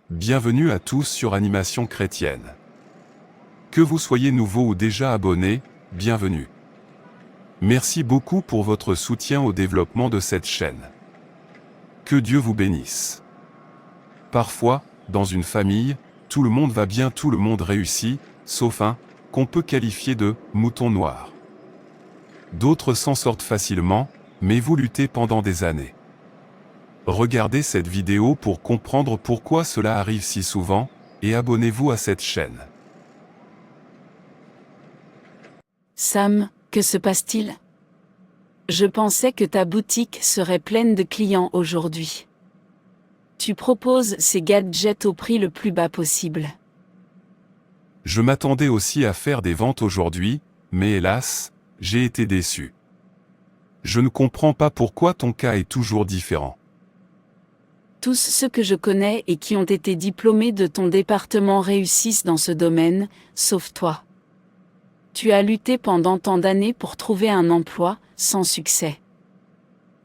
Bienvenue à tous sur Animation Chrétienne. Que vous soyez nouveau ou déjà abonné, bienvenue. Merci beaucoup pour votre soutien au développement de cette chaîne. Que Dieu vous bénisse. Parfois, dans une famille, tout le monde va bien, tout le monde réussit, sauf un, qu'on peut qualifier de « mouton noir ». D'autres s'en sortent facilement, mais vous luttez pendant des années. Regardez cette vidéo pour comprendre pourquoi cela arrive si souvent, et abonnez-vous à cette chaîne. Sam, que se passe-t-il? Je pensais que ta boutique serait pleine de clients aujourd'hui. Tu proposes ces gadgets au prix le plus bas possible. Je m'attendais aussi à faire des ventes aujourd'hui, mais hélas, j'ai été déçu. Je ne comprends pas pourquoi ton cas est toujours différent. Tous ceux que je connais et qui ont été diplômés de ton département réussissent dans ce domaine, sauf toi. Tu as lutté pendant tant d'années pour trouver un emploi, sans succès.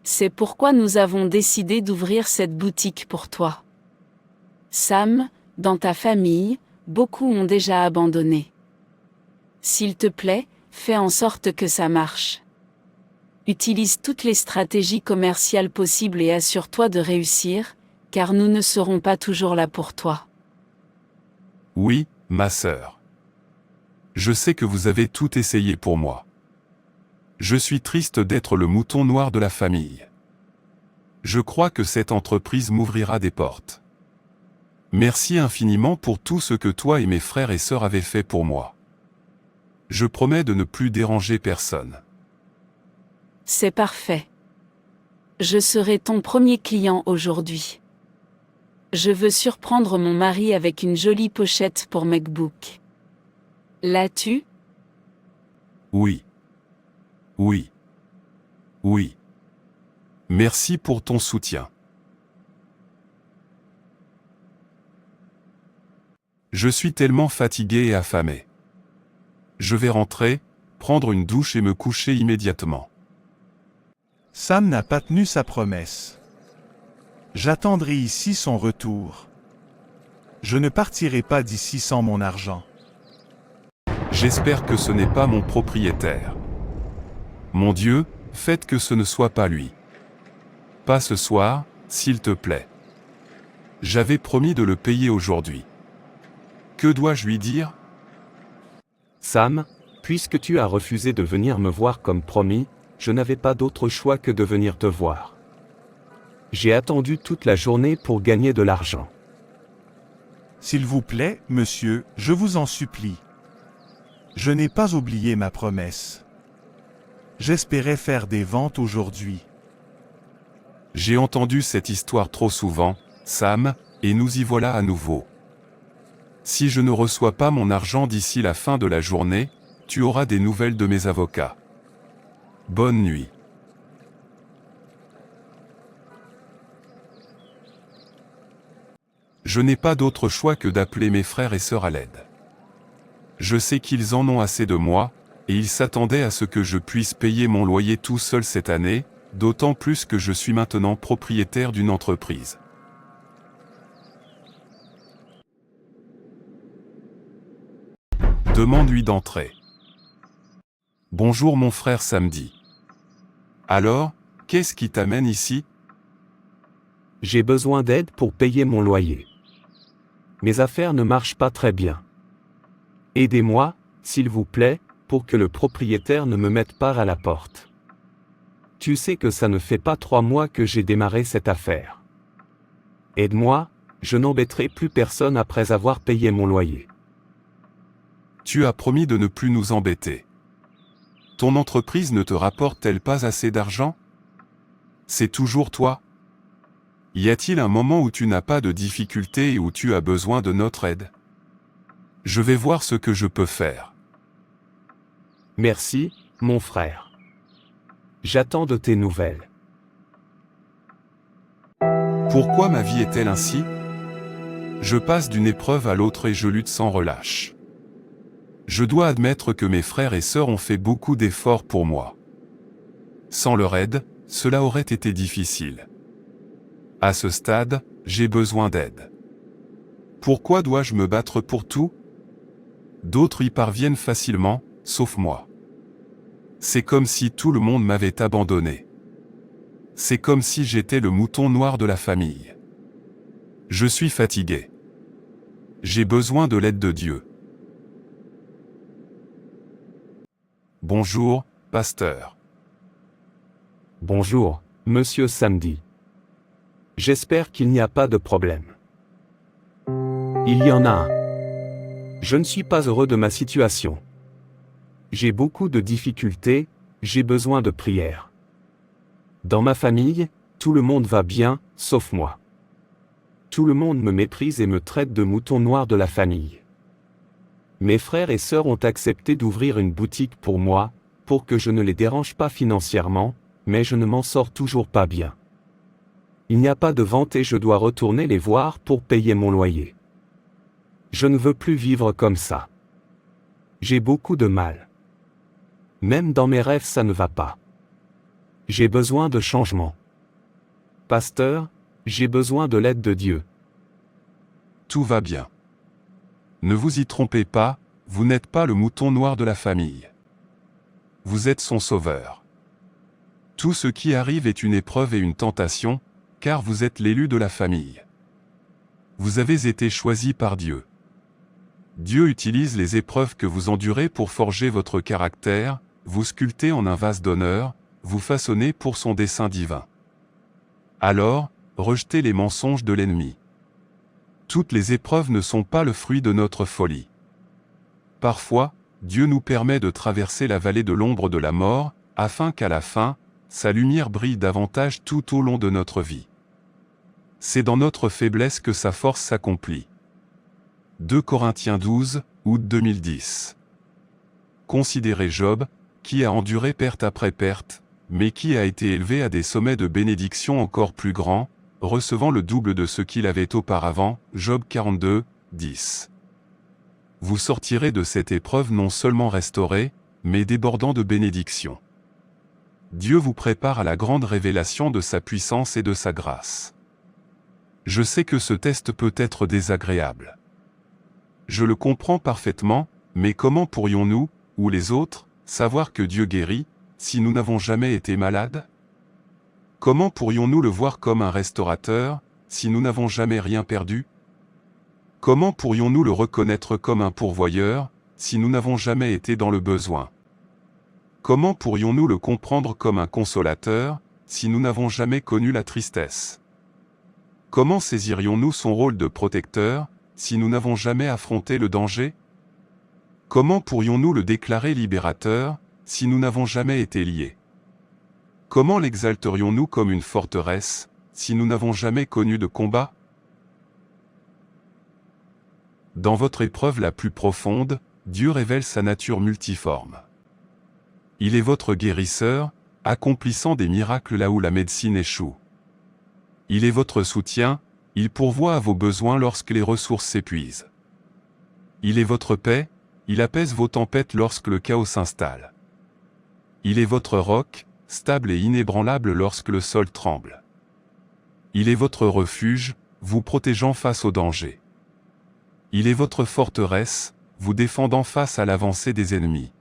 C'est pourquoi nous avons décidé d'ouvrir cette boutique pour toi. Sam, dans ta famille, beaucoup ont déjà abandonné. S'il te plaît, fais en sorte que ça marche. Utilise toutes les stratégies commerciales possibles et assure-toi de réussir, car nous ne serons pas toujours là pour toi. Oui, ma sœur. Je sais que vous avez tout essayé pour moi. Je suis triste d'être le mouton noir de la famille. Je crois que cette entreprise m'ouvrira des portes. Merci infiniment pour tout ce que toi et mes frères et sœurs avez fait pour moi. Je promets de ne plus déranger personne. C'est parfait. Je serai ton premier client aujourd'hui. Je veux surprendre mon mari avec une jolie pochette pour MacBook. L'as-tu? Oui. Oui. Oui. Merci pour ton soutien. Je suis tellement fatigué et affamé. Je vais rentrer, prendre une douche et me coucher immédiatement. Sam n'a pas tenu sa promesse. J'attendrai ici son retour. Je ne partirai pas d'ici sans mon argent. J'espère que ce n'est pas mon propriétaire. Mon Dieu, faites que ce ne soit pas lui. Pas ce soir, s'il te plaît. J'avais promis de le payer aujourd'hui. Que dois-je lui dire? Sam, puisque tu as refusé de venir me voir comme promis, je n'avais pas d'autre choix que de venir te voir. J'ai attendu toute la journée pour gagner de l'argent. S'il vous plaît, monsieur, je vous en supplie. Je n'ai pas oublié ma promesse. J'espérais faire des ventes aujourd'hui. J'ai entendu cette histoire trop souvent, Sam, et nous y voilà à nouveau. Si je ne reçois pas mon argent d'ici la fin de la journée, tu auras des nouvelles de mes avocats. Bonne nuit. Je n'ai pas d'autre choix que d'appeler mes frères et sœurs à l'aide. Je sais qu'ils en ont assez de moi, et ils s'attendaient à ce que je puisse payer mon loyer tout seul cette année, d'autant plus que je suis maintenant propriétaire d'une entreprise. Demande-lui d'entrer. Bonjour mon frère Samedi. Alors, qu'est-ce qui t'amène ici? J'ai besoin d'aide pour payer mon loyer. Mes affaires ne marchent pas très bien. Aidez-moi, s'il vous plaît, pour que le propriétaire ne me mette pas à la porte. Tu sais que ça ne fait pas 3 mois que j'ai démarré cette affaire. Aide-moi, je n'embêterai plus personne après avoir payé mon loyer. Tu as promis de ne plus nous embêter. Ton entreprise ne te rapporte-t-elle pas assez d'argent? C'est toujours toi? Y a-t-il un moment où tu n'as pas de difficulté et où tu as besoin de notre aide? Je vais voir ce que je peux faire. Merci, mon frère. J'attends de tes nouvelles. Pourquoi ma vie est-elle ainsi? Je passe d'une épreuve à l'autre et je lutte sans relâche. Je dois admettre que mes frères et sœurs ont fait beaucoup d'efforts pour moi. Sans leur aide, cela aurait été difficile. À ce stade, j'ai besoin d'aide. Pourquoi dois-je me battre pour tout? D'autres y parviennent facilement, sauf moi. C'est comme si tout le monde m'avait abandonné. C'est comme si j'étais le mouton noir de la famille. Je suis fatigué. J'ai besoin de l'aide de Dieu. Bonjour, pasteur. Bonjour, monsieur Samedi. J'espère qu'il n'y a pas de problème. Il y en a un. Je ne suis pas heureux de ma situation. J'ai beaucoup de difficultés, j'ai besoin de prière. Dans ma famille, tout le monde va bien, sauf moi. Tout le monde me méprise et me traite de mouton noir de la famille. Mes frères et sœurs ont accepté d'ouvrir une boutique pour moi, pour que je ne les dérange pas financièrement, mais je ne m'en sors toujours pas bien. Il n'y a pas de vente et je dois retourner les voir pour payer mon loyer. Je ne veux plus vivre comme ça. J'ai beaucoup de mal. Même dans mes rêves ça ne va pas. J'ai besoin de changement. Pasteur, j'ai besoin de l'aide de Dieu. Tout va bien. Ne vous y trompez pas, vous n'êtes pas le mouton noir de la famille. Vous êtes son sauveur. Tout ce qui arrive est une épreuve et une tentation, car vous êtes l'élu de la famille. Vous avez été choisi par Dieu. Dieu utilise les épreuves que vous endurez pour forger votre caractère, vous sculpter en un vase d'honneur, vous façonner pour son dessein divin. Alors, rejetez les mensonges de l'ennemi. Toutes les épreuves ne sont pas le fruit de notre folie. Parfois, Dieu nous permet de traverser la vallée de l'ombre de la mort, afin qu'à la fin, sa lumière brille davantage tout au long de notre vie. C'est dans notre faiblesse que sa force s'accomplit. 2 Corinthiens 12, août 2010. Considérez Job, qui a enduré perte après perte, mais qui a été élevé à des sommets de bénédiction encore plus grands, recevant le double de ce qu'il avait auparavant, Job 42, 10. Vous sortirez de cette épreuve non seulement restauré, mais débordant de bénédictions. Dieu vous prépare à la grande révélation de sa puissance et de sa grâce. Je sais que ce test peut être désagréable. Je le comprends parfaitement, mais comment pourrions-nous, ou les autres, savoir que Dieu guérit, si nous n'avons jamais été malades? Comment pourrions-nous le voir comme un restaurateur, si nous n'avons jamais rien perdu? Comment pourrions-nous le reconnaître comme un pourvoyeur, si nous n'avons jamais été dans le besoin? Comment pourrions-nous le comprendre comme un consolateur, si nous n'avons jamais connu la tristesse? Comment saisirions-nous son rôle de protecteur, si nous n'avons jamais affronté le danger? Comment pourrions-nous le déclarer libérateur, si nous n'avons jamais été liés? Comment l'exalterions-nous comme une forteresse, si nous n'avons jamais connu de combat? Dans votre épreuve la plus profonde, Dieu révèle sa nature multiforme. Il est votre guérisseur, accomplissant des miracles là où la médecine échoue. Il est votre soutien, il pourvoit à vos besoins lorsque les ressources s'épuisent. Il est votre paix, il apaise vos tempêtes lorsque le chaos s'installe. Il est votre roc, stable et inébranlable lorsque le sol tremble. Il est votre refuge, vous protégeant face au danger. Il est votre forteresse, vous défendant face à l'avancée des ennemis.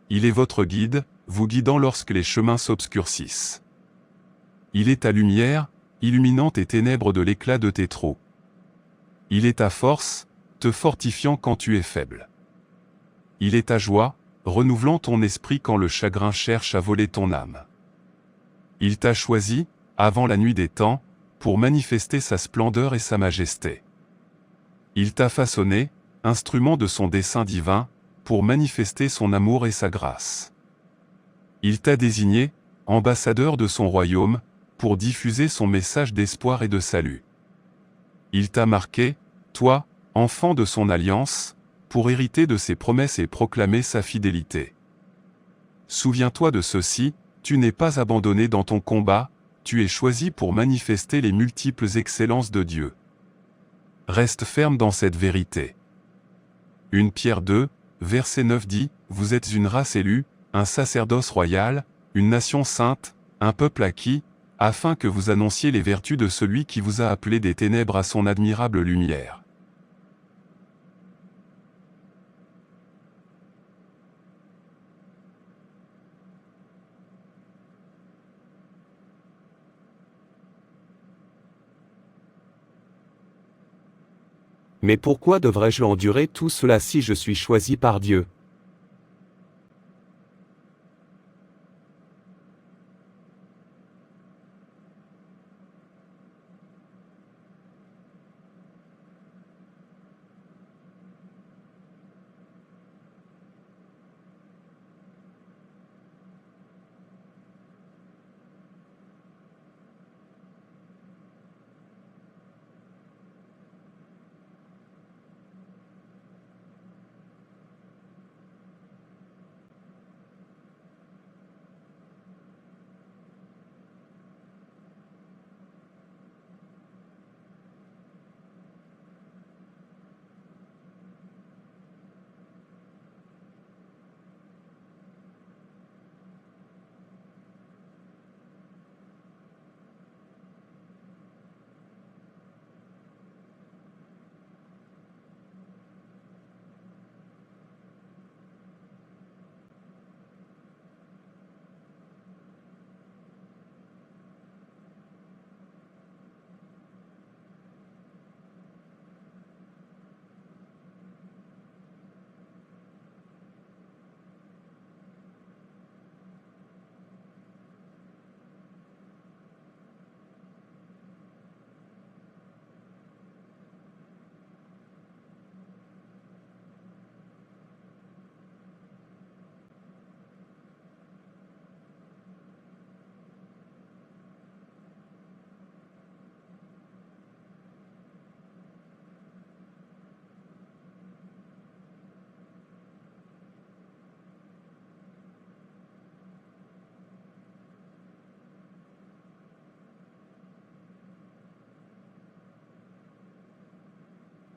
Il est votre guide, vous guidant lorsque les chemins s'obscurcissent. Il est ta lumière, illuminant tes ténèbres de l'éclat de tes trous. Il est ta force, te fortifiant quand tu es faible. Il est ta joie, renouvelant ton esprit quand le chagrin cherche à voler ton âme. Il t'a choisi, avant la nuit des temps, pour manifester sa splendeur et sa majesté. Il t'a façonné, instrument de son dessein divin, pour manifester son amour et sa grâce. Il t'a désigné, ambassadeur de son royaume, pour diffuser son message d'espoir et de salut. Il t'a marqué, toi, enfant de son alliance, pour hériter de ses promesses et proclamer sa fidélité. Souviens-toi de ceci, tu n'es pas abandonné dans ton combat, tu es choisi pour manifester les multiples excellences de Dieu. Reste ferme dans cette vérité. 1 Pierre 2, verset 9 dit, « Vous êtes une race élue, un sacerdoce royal, une nation sainte, un peuple acquis, afin que vous annonciez les vertus de celui qui vous a appelé des ténèbres à son admirable lumière. Mais pourquoi devrais-je endurer tout cela si je suis choisi par Dieu?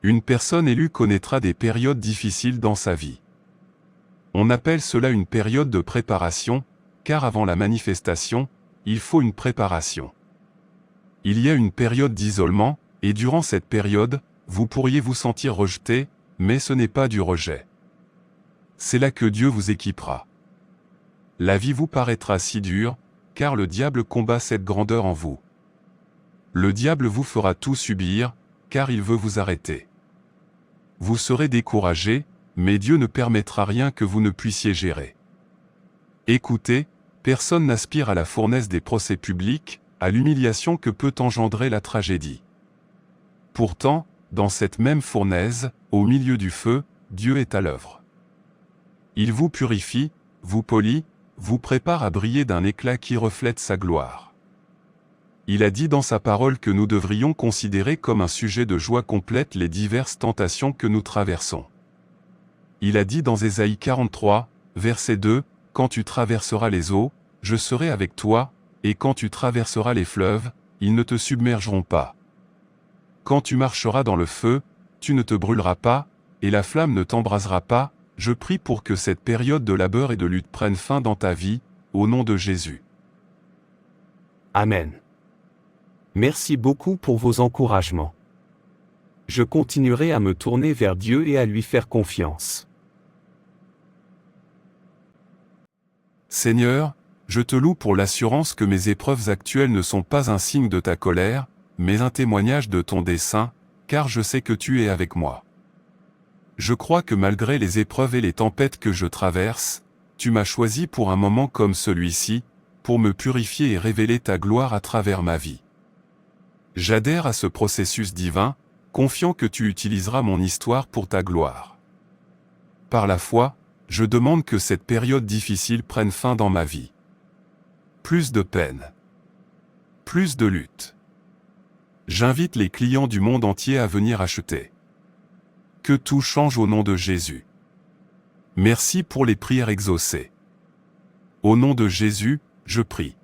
Une personne élue connaîtra des périodes difficiles dans sa vie. On appelle cela une période de préparation, car avant la manifestation, il faut une préparation. Il y a une période d'isolement, et durant cette période, vous pourriez vous sentir rejeté, mais ce n'est pas du rejet. C'est là que Dieu vous équipera. La vie vous paraîtra si dure, car le diable combat cette grandeur en vous. Le diable vous fera tout subir, car il veut vous arrêter. Vous serez découragé, mais Dieu ne permettra rien que vous ne puissiez gérer. Écoutez, personne n'aspire à la fournaise des procès publics, à l'humiliation que peut engendrer la tragédie. Pourtant, dans cette même fournaise, au milieu du feu, Dieu est à l'œuvre. Il vous purifie, vous polit, vous prépare à briller d'un éclat qui reflète sa gloire. Il a dit dans sa parole que nous devrions considérer comme un sujet de joie complète les diverses tentations que nous traversons. Il a dit dans Ésaïe 43, verset 2, « Quand tu traverseras les eaux, je serai avec toi, et quand tu traverseras les fleuves, ils ne te submergeront pas. Quand tu marcheras dans le feu, tu ne te brûleras pas, et la flamme ne t'embrasera pas. Je prie pour que cette période de labeur et de lutte prenne fin dans ta vie, au nom de Jésus. » Amen. Merci beaucoup pour vos encouragements. Je continuerai à me tourner vers Dieu et à lui faire confiance. Seigneur, je te loue pour l'assurance que mes épreuves actuelles ne sont pas un signe de ta colère, mais un témoignage de ton dessein, car je sais que tu es avec moi. Je crois que malgré les épreuves et les tempêtes que je traverse, tu m'as choisi pour un moment comme celui-ci, pour me purifier et révéler ta gloire à travers ma vie. J'adhère à ce processus divin, confiant que tu utiliseras mon histoire pour ta gloire. Par la foi, je demande que cette période difficile prenne fin dans ma vie. Plus de peine. Plus de lutte. J'invite les clients du monde entier à venir acheter. Que tout change au nom de Jésus. Merci pour les prières exaucées. Au nom de Jésus, je prie.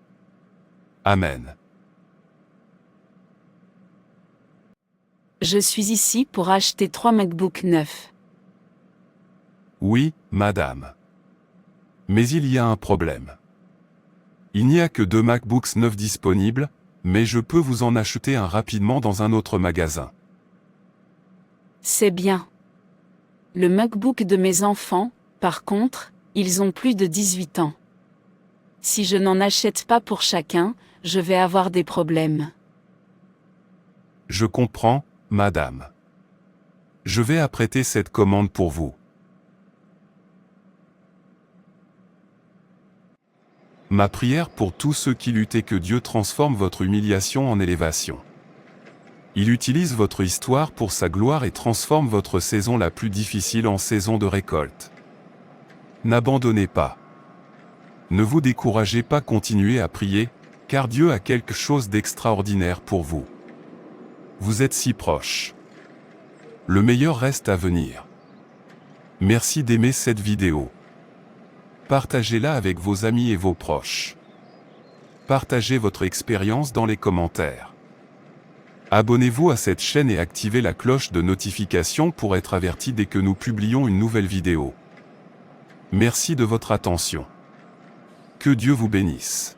Amen. Je suis ici pour acheter 3 MacBook neufs. Oui, madame. Mais il y a un problème. Il n'y a que 2 MacBooks neufs disponibles, mais je peux vous en acheter un rapidement dans un autre magasin. C'est bien. Le MacBook de mes enfants, par contre, ils ont plus de 18 ans. Si je n'en achète pas pour chacun, je vais avoir des problèmes. Je comprends, madame. Je vais apprêter cette commande pour vous. Ma prière pour tous ceux qui luttent est que Dieu transforme votre humiliation en élévation. Il utilise votre histoire pour sa gloire et transforme votre saison la plus difficile en saison de récolte. N'abandonnez pas. Ne vous découragez pas, continuez à prier, car Dieu a quelque chose d'extraordinaire pour vous. Vous êtes si proche. Le meilleur reste à venir. Merci d'aimer cette vidéo. Partagez-la avec vos amis et vos proches. Partagez votre expérience dans les commentaires. Abonnez-vous à cette chaîne et activez la cloche de notification pour être averti dès que nous publions une nouvelle vidéo. Merci de votre attention. Que Dieu vous bénisse.